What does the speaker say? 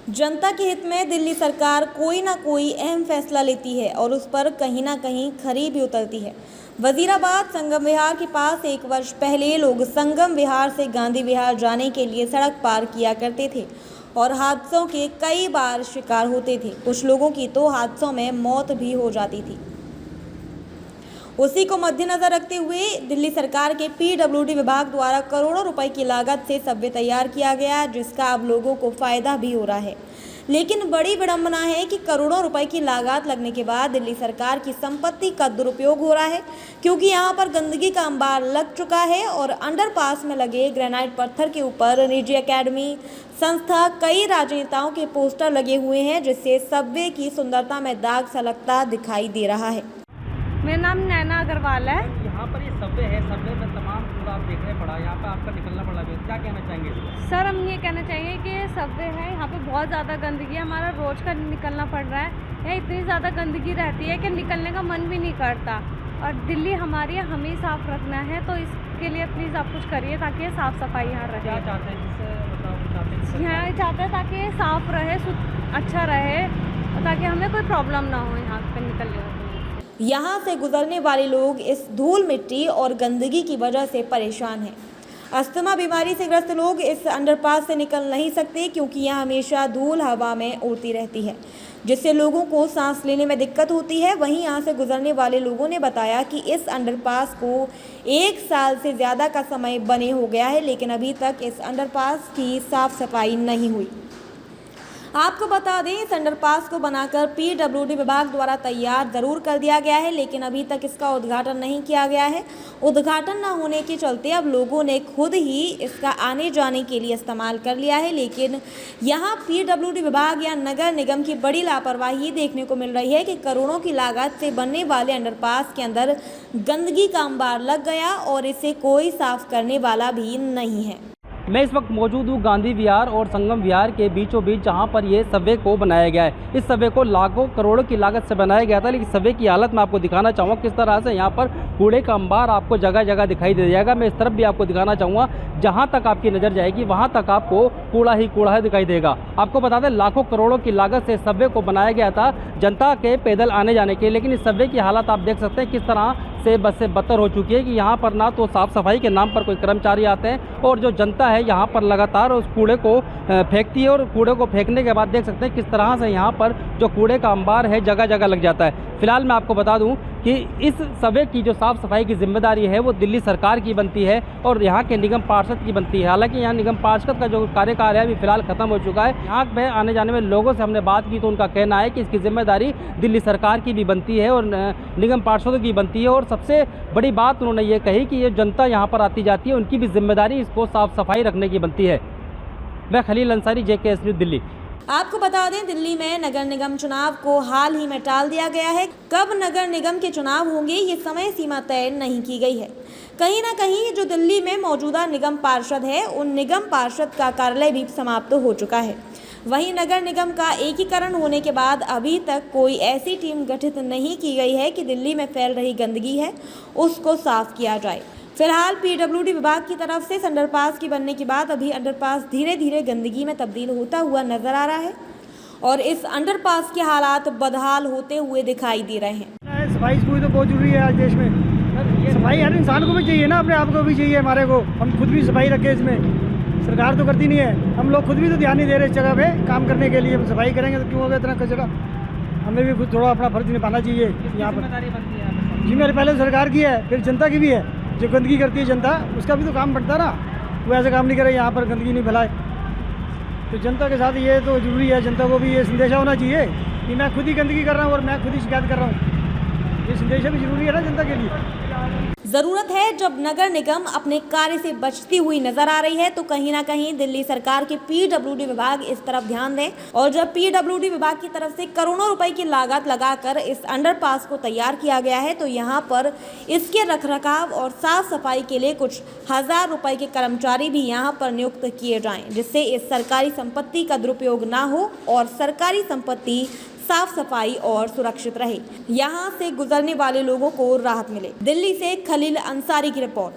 जनता के हित में दिल्ली सरकार कोई ना कोई अहम फैसला लेती है और उस पर कहीं ना कहीं खरी भी उतरती है। वजीराबाद संगम विहार के पास 1 वर्ष पहले लोग संगम विहार से गांधी विहार जाने के लिए सड़क पार किया करते थे और हादसों के कई बार शिकार होते थे। कुछ लोगों की तो हादसों में मौत भी हो जाती थी। उसी को मद्देनजर रखते हुए दिल्ली सरकार के पीडब्ल्यूडी विभाग द्वारा करोड़ों रुपए की लागत से सबवे तैयार किया गया, जिसका अब लोगों को फायदा भी हो रहा है। लेकिन बड़ी विडंबना है कि करोड़ों रुपए की लागत लगने के बाद दिल्ली सरकार की संपत्ति का दुरुपयोग हो रहा है, क्योंकि यहां पर गंदगी का अंबार लग चुका है और अंडरपास में लगे ग्रेनाइट पत्थर के ऊपर निजी एकेडमी, संस्था, कई राजनेताओं के पोस्टर लगे हुए हैं, जिससे सबवे की सुंदरता में दाग सा लगता दिखाई दे रहा है। मेरा नाम नैना अग्रवाल है। यहाँ पर ये सबवे है, सबवे में तमाम कूड़ा आप देखने पड़ा, यहाँ पर आपका निकलना पड़ा, क्या कहना चाहेंगे? सर, हम ये कहना चाहिए कि ये सबवे है, यहाँ पे बहुत ज़्यादा गंदगी है, हमारा रोज़ का निकलना पड़ रहा है। यहाँ इतनी ज़्यादा गंदगी रहती है कि निकलने का मन भी नहीं करता और दिल्ली हमारी हमें साफ़ रखना है, तो इसके लिए प्लीज़ आप कुछ करिए ताकि साफ़ सफाई यहाँ रहे। क्या चाहते हैं यहाँ चाहते हैं ताकि साफ़ रहे, अच्छा रहे, ताकि हमें कोई प्रॉब्लम ना हो यहाँ पर निकलने में। यहाँ से गुजरने वाले लोग इस धूल मिट्टी और गंदगी की वजह से परेशान हैं। अस्थमा बीमारी से ग्रस्त लोग इस अंडरपास से निकल नहीं सकते, क्योंकि यहाँ हमेशा धूल हवा में उड़ती रहती है, जिससे लोगों को सांस लेने में दिक्कत होती है। वहीं यहाँ से गुजरने वाले लोगों ने बताया कि इस अंडरपास को 1 साल से ज़्यादा का समय बने हो गया है, लेकिन अभी तक इस अंडरपास की साफ सफाई नहीं हुई। आपको बता दें, इस अंडरपास को बनाकर पीडब्ल्यूडी विभाग द्वारा तैयार जरूर कर दिया गया है, लेकिन अभी तक इसका उद्घाटन नहीं किया गया है। उद्घाटन न होने के चलते अब लोगों ने खुद ही इसका आने जाने के लिए इस्तेमाल कर लिया है, लेकिन यहाँ पीडब्ल्यूडी विभाग या नगर निगम की बड़ी लापरवाही देखने को मिल रही है कि करोड़ों की लागत से बनने वाले अंडरपास के अंदर गंदगी का अंबार लग गया और इसे कोई साफ करने वाला भी नहीं है। मैं इस वक्त मौजूद हूँ गांधी विहार और संगम विहार के बीचों बीच, जहाँ पर ये सबवे को बनाया गया है। इस सबवे को लाखों करोड़ों की लागत से बनाया गया था, लेकिन सबवे की हालत मैं आपको दिखाना चाहूँगा किस तरह से यहाँ पर कूड़े का अंबार आपको जगह जगह दिखाई दे जाएगा। मैं इस तरफ भी आपको दिखाना चाहूँगा, जहाँ तक आपकी नज़र जाएगी वहाँ तक आपको कूड़ा ही कूड़ा दिखाई देगा। आपको बता दें, लाखों करोड़ों की लागत से सबवे को बनाया गया था जनता के पैदल आने जाने के, लेकिन इस सबवे की हालत आप देख सकते हैं किस तरह से बस से बदतर हो चुकी है कि यहाँ पर ना तो साफ़ सफाई के नाम पर कोई कर्मचारी आते हैं और जो जनता है यहाँ पर लगातार उस कूड़े को फेंकती है और कूड़े को फेंकने के बाद देख सकते हैं किस तरह से यहाँ पर जो कूड़े का अंबार है जगह जगह लग जाता है। फिलहाल मैं आपको बता दूं कि इस सबवे की जो साफ़ सफाई की जिम्मेदारी है वो दिल्ली सरकार की बनती है और यहाँ के निगम पार्षद की बनती है। हालांकि यहाँ निगम पार्षद का जो कार्यकाल है अभी फिलहाल ख़त्म हो चुका है। यहाँ पे आने जाने में लोगों से हमने बात की तो उनका कहना है कि इसकी जिम्मेदारी दिल्ली सरकार की भी बनती है और निगम पार्षदों की बनती है। और सबसे बड़ी बात उन्होंने ये कही कि ये जनता यहाँ पर आती जाती है, उनकी भी जिम्मेदारी इसको साफ़ सफाई रखने की बनती है। मैं खलील अंसारी, JKS न्यूज़, दिल्ली। आपको बता दें, दिल्ली में नगर निगम चुनाव को हाल ही में टाल दिया गया है। कब नगर निगम के चुनाव होंगे ये समय सीमा तय नहीं की गई है। कहीं ना कहीं जो दिल्ली में मौजूदा निगम पार्षद है, उन निगम पार्षद का कार्यालय भी समाप्त हो चुका है। वहीं नगर निगम का एकीकरण होने के बाद अभी तक कोई ऐसी टीम गठित नहीं की गई है कि दिल्ली में फैल रही गंदगी है उसको साफ किया जाए। फिलहाल पीडब्ल्यूडी विभाग की तरफ से अंडरपास की बनने के बाद अभी अंडरपास धीरे धीरे गंदगी में तब्दील होता हुआ नजर आ रहा है और इस अंडरपास के हालात बदहाल होते हुए दिखाई दे रहे हैं। सफाई तो बहुत जरूरी है आज देश में। सफाई हर इंसान को भी चाहिए ना, अपने आप को भी चाहिए, हमारे को। हम खुद भी सफाई रखें, इसमें सरकार तो करती नहीं है। हम लोग खुद भी तो ध्यान नहीं दे रहे इस जगह पे काम करने के लिए। हम सफाई करेंगे तो क्यों होगा इतना कचरा? हमें भी खुद थोड़ा अपना फर्ज निभाना चाहिए। यहाँ पर जिम्मेदारी पहले सरकार की है, फिर जनता की भी है। जो गंदगी करती है जनता, उसका भी तो काम बनता है ना। वो ऐसा काम नहीं करे यहाँ पर गंदगी नहीं फैलाए। तो जनता के साथ ये तो जरूरी है, जनता को भी ये संदेशा होना चाहिए कि मैं खुद ही गंदगी कर रहा हूँ और मैं खुद ही शिकायत कर रहा हूँ। ये संदेशा भी जरूरी है ना जनता के लिए। जरूरत है, जब नगर निगम अपने कार्य से बचती हुई नजर आ रही है तो कहीं ना कहीं दिल्ली सरकार के पीडब्ल्यूडी विभाग इस तरफ ध्यान दें। और जब पीडब्ल्यूडी विभाग की तरफ से करोड़ों रुपए की लागत लगाकर इस अंडरपास को तैयार किया गया है तो यहाँ पर इसके रखरखाव और साफ सफाई के लिए कुछ हजार रुपए के कर्मचारी भी यहाँ पर नियुक्त किए जाएं, जिससे इस सरकारी संपत्ति का दुरुपयोग ना हो और सरकारी संपत्ति साफ सफाई और सुरक्षित रहे, यहाँ से गुजरने वाले लोगों को राहत मिले। दिल्ली से खलील अंसारी की रिपोर्ट।